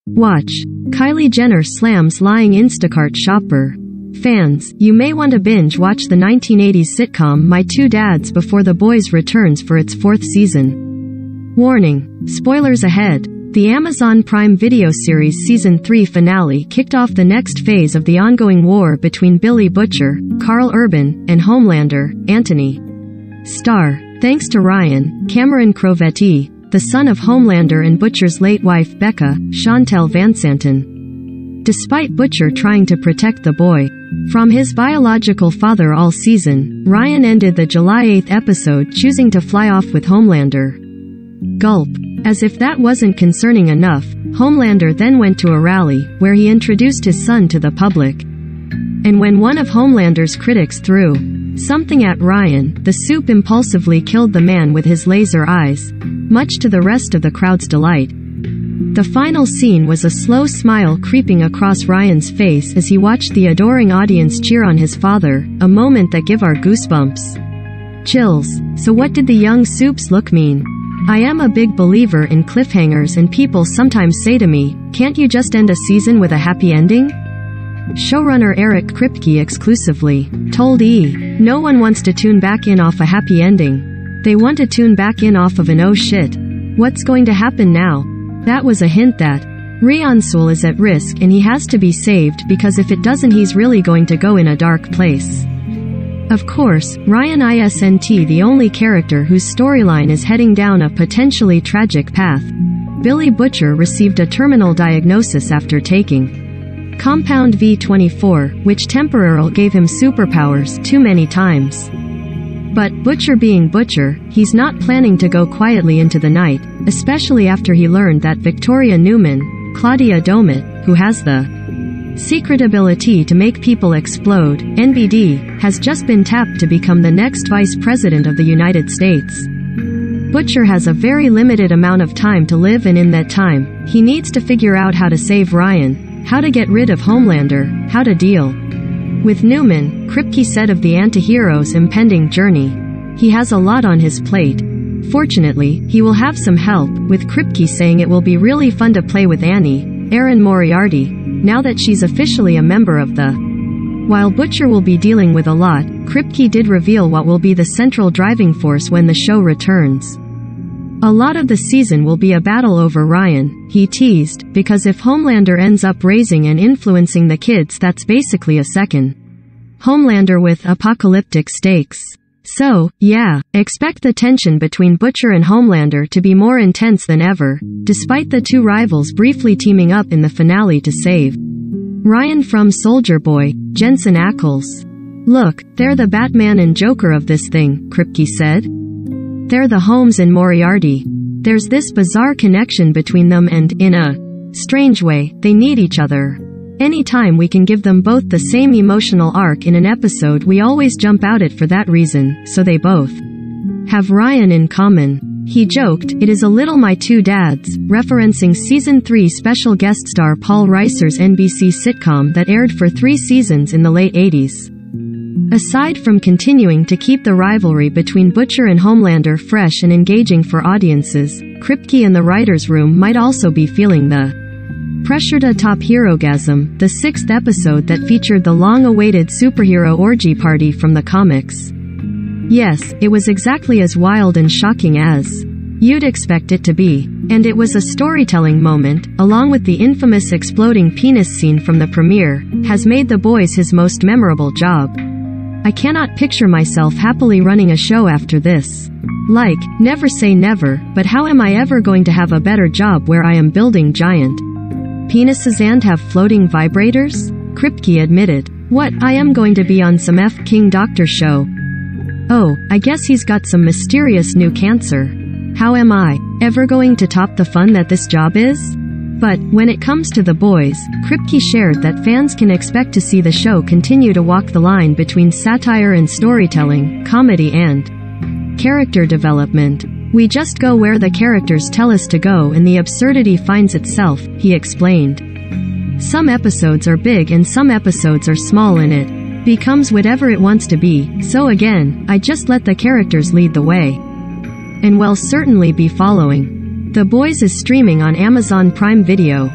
Watch. Kylie Jenner slams lying Instacart shopper. Fans, you may want to binge watch the 1980s sitcom My Two Dads before The Boys returns for its 4th season. Warning. Spoilers ahead. The Amazon Prime Video series Season 3 finale kicked off the next phase of the ongoing war between Billy Butcher, Karl Urban, and Homelander, Anthony Starr. Thanks to Ryan Cameron Crovetti, the son of Homelander and Butcher's late wife Becca, Chantel Van Santen. Despite Butcher trying to protect the boy from his biological father all season, Ryan ended the July 8th episode choosing to fly off with Homelander. Gulp. As if that wasn't concerning enough, Homelander then went to a rally, where he introduced his son to the public. And when one of Homelander's critics threw something at Ryan, the Soup impulsively killed the man with his laser eyes, much to the rest of the crowd's delight. The final scene was a slow smile creeping across Ryan's face as he watched the adoring audience cheer on his father, a moment that give our goosebumps. Chills. So what did the young Soup's look mean? I am a big believer in cliffhangers, and people sometimes say to me, can't you just end a season with a happy ending? Showrunner Eric Kripke exclusively told E! No one wants to tune back in off a happy ending. They want to tune back in off of an oh shit, what's going to happen now? That was a hint that Ryan-Sul is at risk and he has to be saved, because if it doesn't he's really going to go in a dark place. Of course, Ryan isn't the only character whose storyline is heading down a potentially tragic path. Billy Butcher received a terminal diagnosis after taking Compound V24, which temporarily gave him superpowers too many times. But, Butcher being Butcher, he's not planning to go quietly into the night, especially after he learned that Victoria Newman, Claudia Doumit, who has the secret ability to make people explode, NBD, has just been tapped to become the next Vice President of the United States. Butcher has a very limited amount of time to live, and in that time, he needs to figure out how to save Ryan, how to get rid of Homelander, how to deal with Newman. Kripke said of the antihero's impending journey, he has a lot on his plate. Fortunately, he will have some help, with Kripke saying it will be really fun to play with Annie, Erin Moriarty, now that she's officially a member of the. While Butcher will be dealing with a lot, Kripke did reveal what will be the central driving force when the show returns. A lot of the season will be a battle over Ryan, he teased, because if Homelander ends up raising and influencing the kids, that's basically a second Homelander with apocalyptic stakes. So, yeah, expect the tension between Butcher and Homelander to be more intense than ever, despite the two rivals briefly teaming up in the finale to save Ryan from Soldier Boy, Jensen Ackles. Look, they're the Batman and Joker of this thing, Kripke said. They're the Holmes and Moriarty. There's this bizarre connection between them and, in a strange way, they need each other. Anytime we can give them both the same emotional arc in an episode, we always jump out at for that reason, so they both have Ryan in common. He joked, it is a little My Two Dads, referencing Season 3 special guest star Paul Reiser's NBC sitcom that aired for 3 seasons in the late 80s. Aside from continuing to keep the rivalry between Butcher and Homelander fresh and engaging for audiences, Kripke and the writers' room might also be feeling the pressure to top Herogasm, the 6th episode that featured the long-awaited superhero orgy party from the comics. Yes, it was exactly as wild and shocking as you'd expect it to be. And it was a storytelling moment, along with the infamous exploding penis scene from the premiere, has made The Boys his most memorable job. I cannot picture myself happily running a show after this. Like, never say never, but how am I ever going to have a better job where I am building giant penises and have floating vibrators? Kripke admitted. What, I am going to be on some F. King Doctor show. Oh, I guess he's got some mysterious new cancer. How am I ever going to top the fun that this job is? But, when it comes to The Boys, Kripke shared that fans can expect to see the show continue to walk the line between satire and storytelling, comedy and character development. We just go where the characters tell us to go and the absurdity finds itself, he explained. Some episodes are big and some episodes are small, and it becomes whatever it wants to be, so again, I just let the characters lead the way. And we'll certainly be following. The Boys is streaming on Amazon Prime Video.